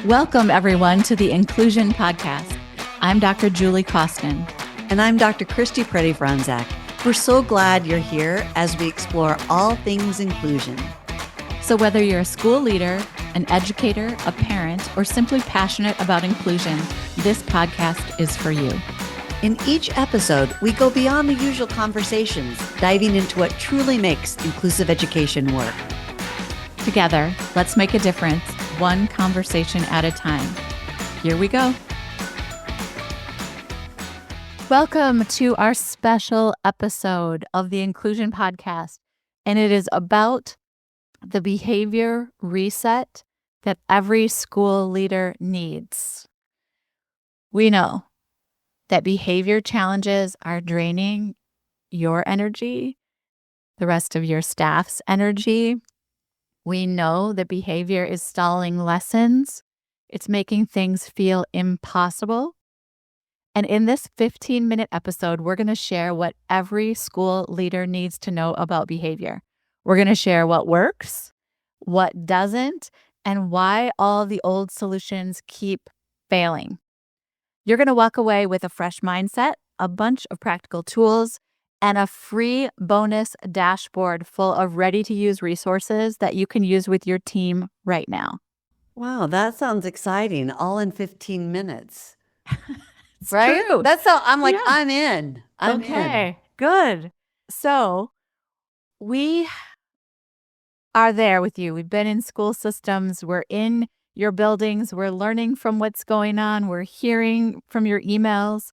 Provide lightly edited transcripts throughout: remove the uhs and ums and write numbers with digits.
Welcome, everyone, to the Inclusion Podcast. I'm Dr. Julie Costin. And I'm Dr. Christy Preddy-Franzak. We're so glad you're here as we explore all things inclusion. So whether you're a school leader, an educator, a parent, or simply passionate about inclusion, this podcast is for you. In each episode, we go beyond the usual conversations, diving into what truly makes inclusive education work. Together, let's make a difference, one conversation at a time. Here we go. Welcome to our special episode of the Inclusion Podcast, and it is about the behavior reset that every school leader needs. We know that behavior challenges are draining your energy, the rest of your staff's energy. We know that behavior is stalling lessons. It's making things feel impossible. And in this 15-minute episode, we're going to share what every school leader needs to know about behavior. We're going to share what works, what doesn't, and why all the old solutions keep failing. You're going to walk away with a fresh mindset, a bunch of practical tools, and a free bonus dashboard full of ready-to-use resources that you can use with your team right now. Wow, that sounds exciting. All in 15 minutes. It's right? true. I'm like, Yeah. I'm in. I'm in. Good. So we are there with you. We've been in school systems. We're in your buildings. We're learning from what's going on. We're hearing from your emails.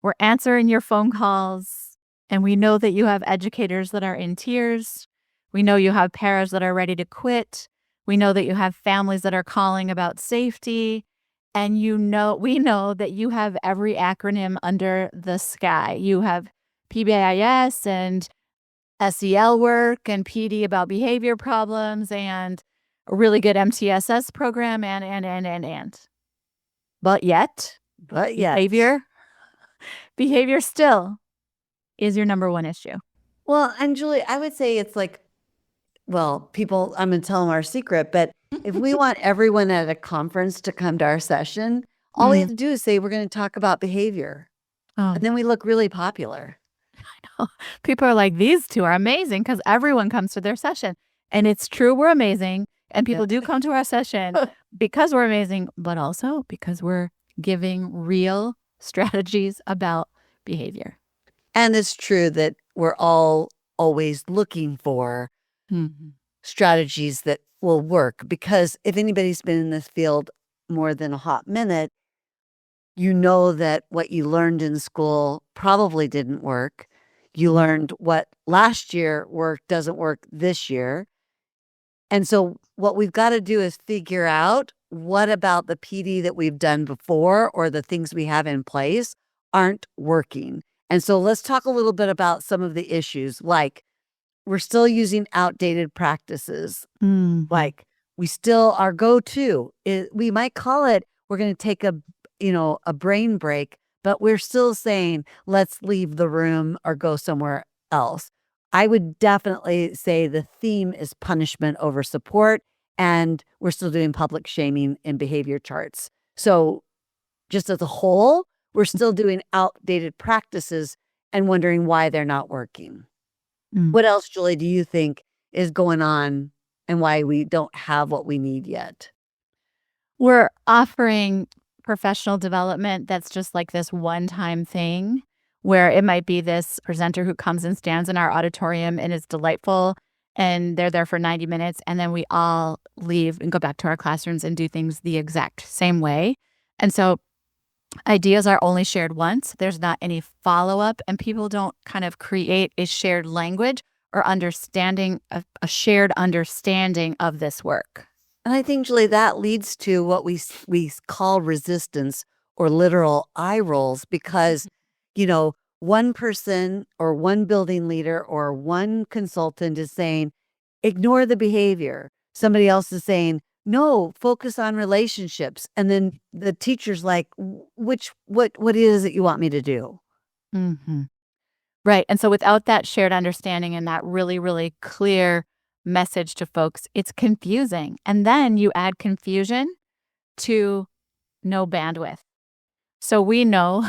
We're answering your phone calls. And we know that you have educators that are in tears. We know you have paras that are ready to quit. We know that you have families that are calling about safety. And we know that you have every acronym under the sky. You have PBIS and SEL work and PD about behavior problems and a really good MTSS program and. But yet, behavior still is your number one issue. Well, and Julie, I would say it's like, people, I'm going to tell them our secret, but if we want everyone at a conference to come to our session, all we have to do is say, we're going to talk about behavior. Oh. And then we look really popular. I know. People are like, these two are amazing because everyone comes to their session. And it's true, we're amazing. And people do come to our session because we're amazing, but also because we're giving real strategies about behavior. And it's true that we're all always looking for strategies that will work, because if anybody's been in this field more than a hot minute, you know that what you learned in school probably didn't work. You learned what last year worked doesn't work this year. And so what we've got to do is figure out what about the PD that we've done before or the things we have in place aren't working. And so let's talk a little bit about some of the issues, like we're still using outdated practices. Like we still, our go-to, we might call it, we're going to take a brain break, but we're still saying, let's leave the room or go somewhere else. I would definitely say the theme is punishment over support, and we're still doing public shaming in behavior charts. So just as a whole, we're still doing outdated practices and wondering why they're not working. What else, Julie, do you think is going on and why we don't have what we need yet? We're offering professional development that's just like this one-time thing, where it might be this presenter who comes and stands in our auditorium and is delightful, and they're there for 90 minutes, and then we all leave and go back to our classrooms and do things the exact same way. And so ideas are only shared once. There's not any follow-up, and people don't kind of create a shared language or understanding, a shared understanding of this work. And I think, Julie, that leads to what we call resistance or literal eye rolls, because, one person or one building leader or one consultant is saying, ignore the behavior. Somebody else is saying, no, focus on relationships. And then the teacher's like, what is it you want me to do? Right. And so without that shared understanding and that really, really clear message to folks, it's confusing. And then you add confusion to no bandwidth. So we know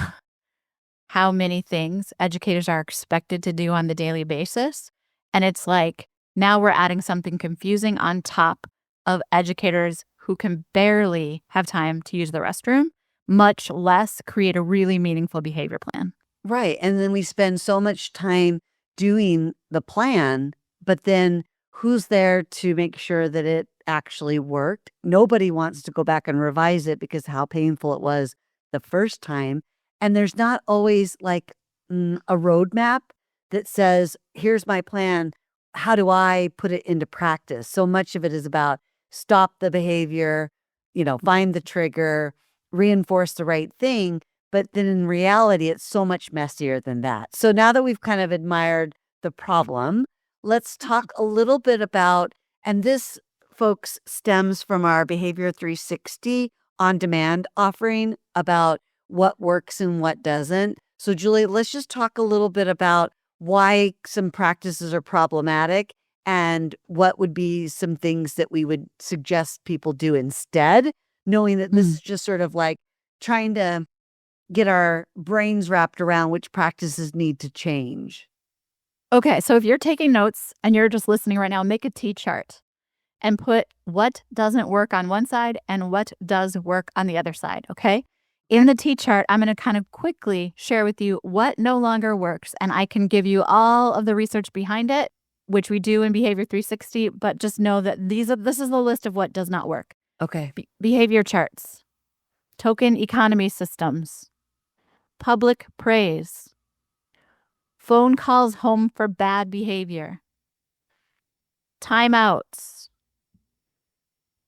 how many things educators are expected to do on the daily basis. And it's like now we're adding something confusing on top of educators who can barely have time to use the restroom, much less create a really meaningful behavior plan. Right. And then we spend so much time doing the plan, but then who's there to make sure that it actually worked? Nobody wants to go back and revise it because how painful it was the first time. And there's not always like a roadmap that says, here's my plan. How do I put it into practice? So much of it is about stop the behavior, find the trigger, reinforce the right thing. But then in reality, it's so much messier than that. So now that we've kind of admired the problem, let's talk a little bit about, and this, folks, stems from our Behavior 360 on demand offering about what works and what doesn't. So Julie, let's just talk a little bit about why some practices are problematic and what would be some things that we would suggest people do instead, knowing that this is just sort of like trying to get our brains wrapped around which practices need to change. Okay, so if you're taking notes and you're just listening right now, make a T-chart and put what doesn't work on one side and what does work on the other side, okay? In the T-chart, I'm going to kind of quickly share with you what no longer works, and I can give you all of the research behind it, which we do in Behavior 360, but just know that this is the list of what does not work. Okay. Behavior charts, token economy systems, public praise, phone calls home for bad behavior, timeouts,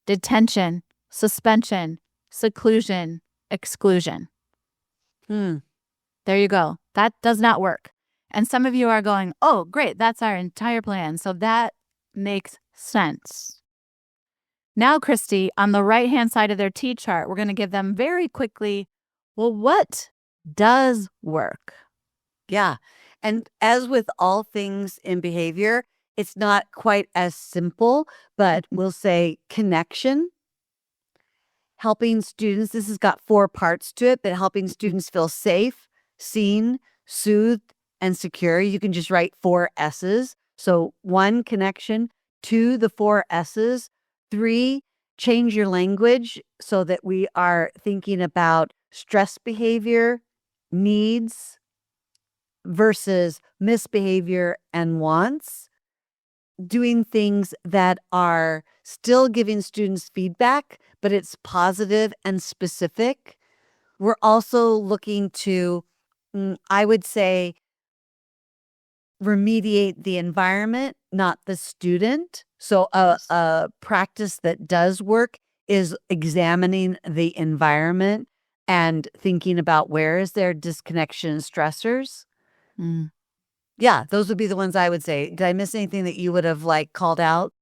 detention, suspension, seclusion, exclusion. There you go. That does not work. And some of you are going, oh, great, that's our entire plan. So that makes sense. Now, Christy, on the right-hand side of their T-chart, we're going to give them very quickly, well, what does work? Yeah. And as with all things in behavior, it's not quite as simple, but we'll say connection, helping students. This has got 4 parts to it, but helping students feel safe, seen, soothed, and secure. You can just write 4 S's. So 1, connection, 2, the 4 S's, 3, change your language so that we are thinking about stress behavior, needs versus misbehavior and wants. Doing things that are still giving students feedback, but it's positive and specific. We're also looking to, I would say, remediate the environment, not the student. So a practice that does work is examining the environment and thinking about where is there disconnection and stressors. Yeah, those would be the ones I would say. Did I miss anything that you would have called out?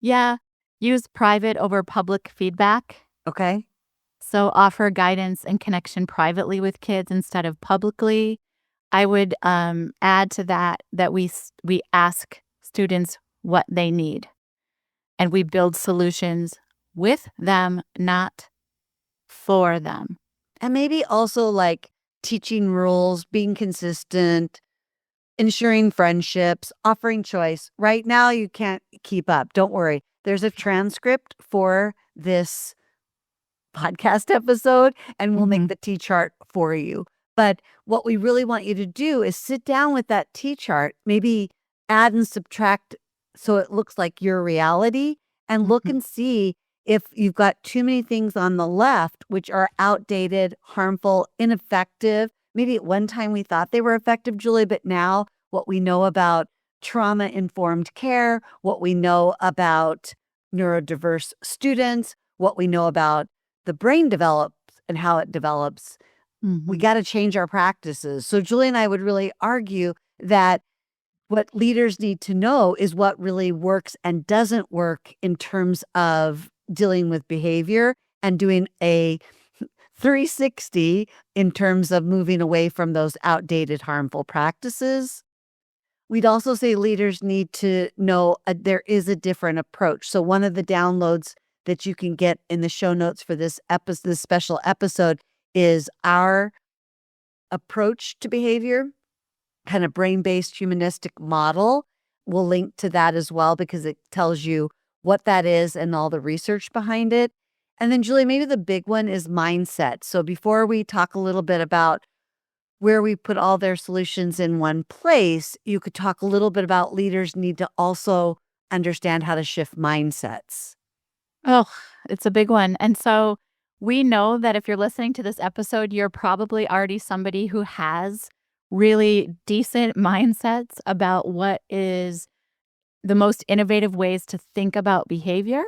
Yeah, use private over public feedback. Okay. So offer guidance and connection privately with kids instead of publicly. I would add to that we ask students what they need, and we build solutions with them, not for them. And maybe also teaching rules, being consistent, ensuring friendships, offering choice. Right now, you can't keep up. Don't worry. There's a transcript for this podcast episode, and we'll make the T-chart for you. But what we really want you to do is sit down with that T-chart, maybe add and subtract so it looks like your reality, and look and see if you've got too many things on the left, which are outdated, harmful, ineffective. Maybe at one time we thought they were effective, Julie, but now what we know about trauma-informed care, what we know about neurodiverse students, what we know about the brain develops and how it develops, we got to change our practices. So Julie and I would really argue that what leaders need to know is what really works and doesn't work in terms of dealing with behavior and doing a 360 in terms of moving away from those outdated, harmful practices. We'd also say leaders need to know there is a different approach. So one of the downloads that you can get in the show notes for this special episode is our approach to behavior, kind of brain-based humanistic model. We'll link to that as well because it tells you what that is and all the research behind it. And then, Julie, maybe the big one is mindset. So before we talk a little bit about where we put all their solutions in one place, you could talk a little bit about leaders need to also understand how to shift mindsets. Oh, it's a big one. And so we know that if you're listening to this episode, you're probably already somebody who has really decent mindsets about what is the most innovative ways to think about behavior.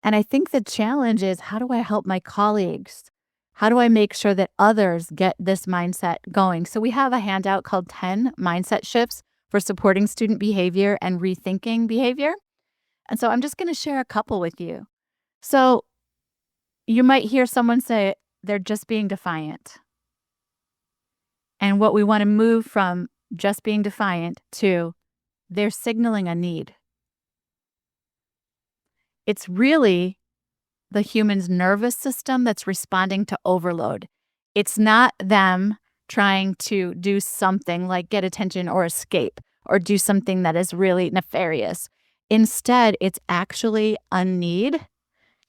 And I think the challenge is, how do I help my colleagues? How do I make sure that others get this mindset going? So we have a handout called 10 Mindset Shifts for Supporting Student Behavior and Rethinking Behavior. And so I'm just going to share a couple with you. So you might hear someone say they're just being defiant. And what we want to move from just being defiant to they're signaling a need. It's really the human's nervous system that's responding to overload. It's not them trying to do something like get attention or escape or do something that is really nefarious. Instead, it's actually a need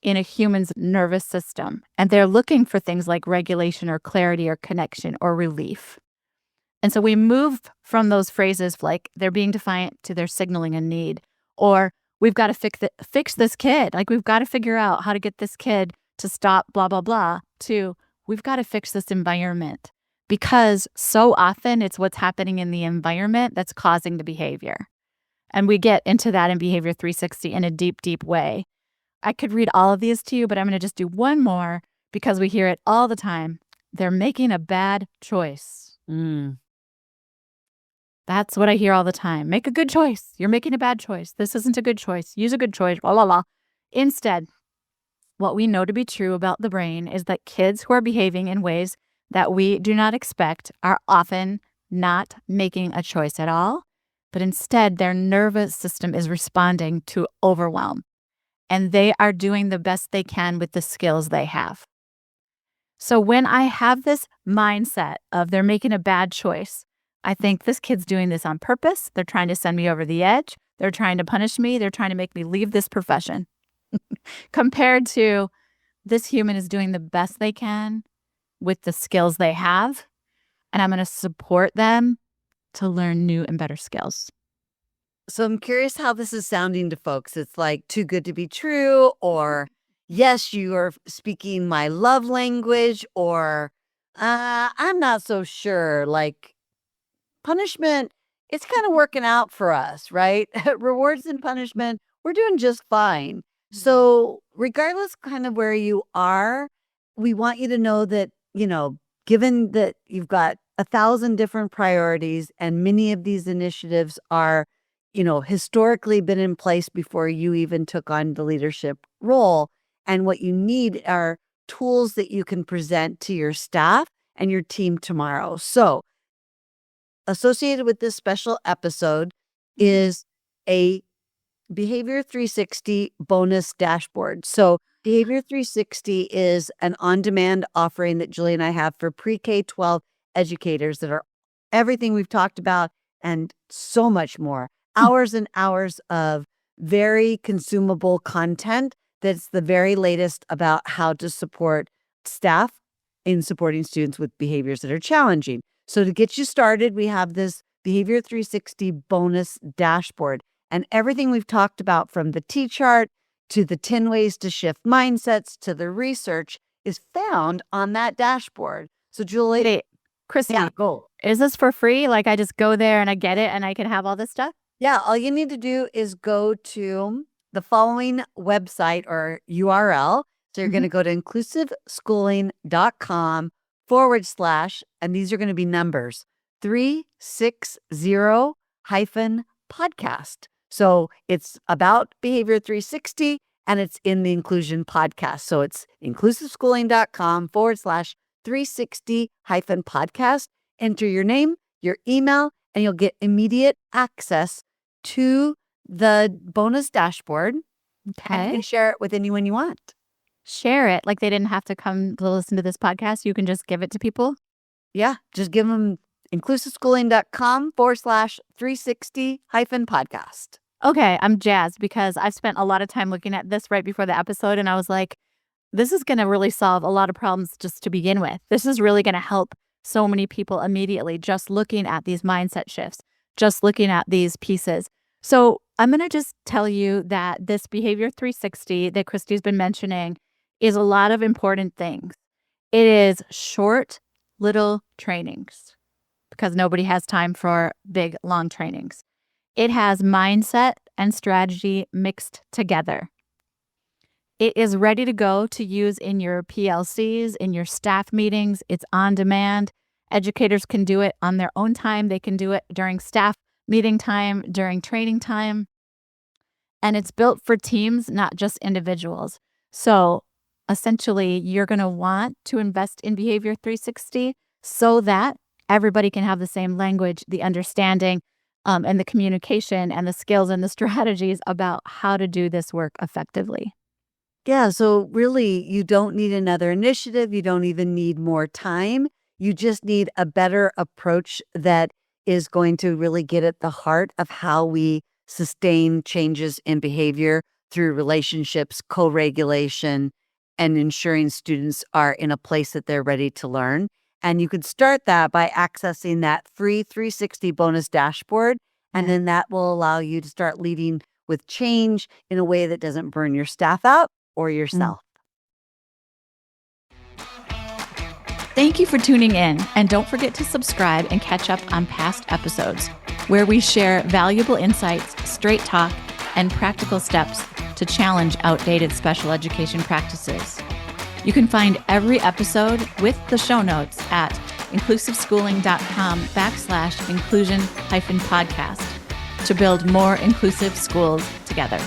in a human's nervous system. And they're looking for things like regulation or clarity or connection or relief. And so we move from those phrases like they're being defiant to they're signaling a need, or we've got to fix this kid. Like we've got to figure out how to get this kid to stop blah, blah, blah, to we've got to fix this environment, because so often it's what's happening in the environment that's causing the behavior. And we get into that in Behavior 360 in a deep, deep way. I could read all of these to you, but I'm going to just do one more because we hear it all the time. They're making a bad choice. That's what I hear all the time. Make a good choice. You're making a bad choice. This isn't a good choice. Use a good choice. Blah, blah, blah. Instead, what we know to be true about the brain is that kids who are behaving in ways that we do not expect are often not making a choice at all, but instead their nervous system is responding to overwhelm, and they are doing the best they can with the skills they have. So when I have this mindset of they're making a bad choice, I think this kid's doing this on purpose. They're trying to send me over the edge. They're trying to punish me. They're trying to make me leave this profession. Compared to this human is doing the best they can with the skills they have, and I'm going to support them to learn new and better skills. So I'm curious how this is sounding to folks. It's like too good to be true, or yes, you are speaking my love language, or I'm not so sure. Like punishment, it's kind of working out for us, right? Rewards and punishment, we're doing just fine. So regardless kind of where you are, we want you to know that, given that you've got 1,000 different priorities and many of these initiatives are, historically been in place before you even took on the leadership role. And what you need are tools that you can present to your staff and your team tomorrow. So associated with this special episode is a Behavior 360 bonus dashboard. So Behavior 360 is an on-demand offering that Julie and I have for pre-K-12 educators that are everything we've talked about and so much more. Hours and hours of very consumable content that's the very latest about how to support staff in supporting students with behaviors that are challenging. So to get you started, we have this Behavior 360 bonus dashboard. And everything we've talked about, from the T-chart to the 10 ways to shift mindsets to the research, is found on that dashboard. So Julie, Wait, Christy, go. Is this for free? Like I just go there and I get it and I can have all this stuff? Yeah, all you need to do is go to the following website or URL. So you're going to go to inclusiveschooling.com / and these are going to be numbers 360 hyphen podcast. So it's about Behavior 360 and it's in the inclusion podcast. So it's inclusiveschooling.com / 360 hyphen podcast. Enter your name, your email, and you'll get immediate access to the bonus dashboard. And you Okay. can share it with anyone you want. Share it. Like they didn't have to come to listen to this podcast. You can just give it to people. Yeah, just give them inclusiveschooling.com/360-podcast. Okay, I'm jazzed because I've spent a lot of time looking at this right before the episode, and I was like, this is going to really solve a lot of problems just to begin with. This is really going to help so many people immediately just looking at these mindset shifts, just looking at these pieces. So I'm going to just tell you that this Behavior 360 that Christy's been mentioning is a lot of important things. It is short, little trainings because nobody has time for big, long trainings. It has mindset and strategy mixed together. It is ready to go to use in your PLCs, in your staff meetings. It's on demand. Educators can do it on their own time. They can do it during staff meeting time, during training time. And it's built for teams, not just individuals. So essentially, you're going to want to invest in Behavior 360 so that everybody can have the same language, the understanding, and the communication and the skills and the strategies about how to do this work effectively. Yeah, so really, you don't need another initiative. You don't even need more time. You just need a better approach that is going to really get at the heart of how we sustain changes in behavior through relationships, co-regulation, and ensuring students are in a place that they're ready to learn. And you could start that by accessing that free 360 bonus dashboard. And then that will allow you to start leading with change in a way that doesn't burn your staff out or yourself. Thank you for tuning in, and don't forget to subscribe and catch up on past episodes where we share valuable insights, straight talk, and practical steps to challenge outdated special education practices. You can find every episode with the show notes at inclusiveschooling.com/inclusion-podcast to build more inclusive schools together.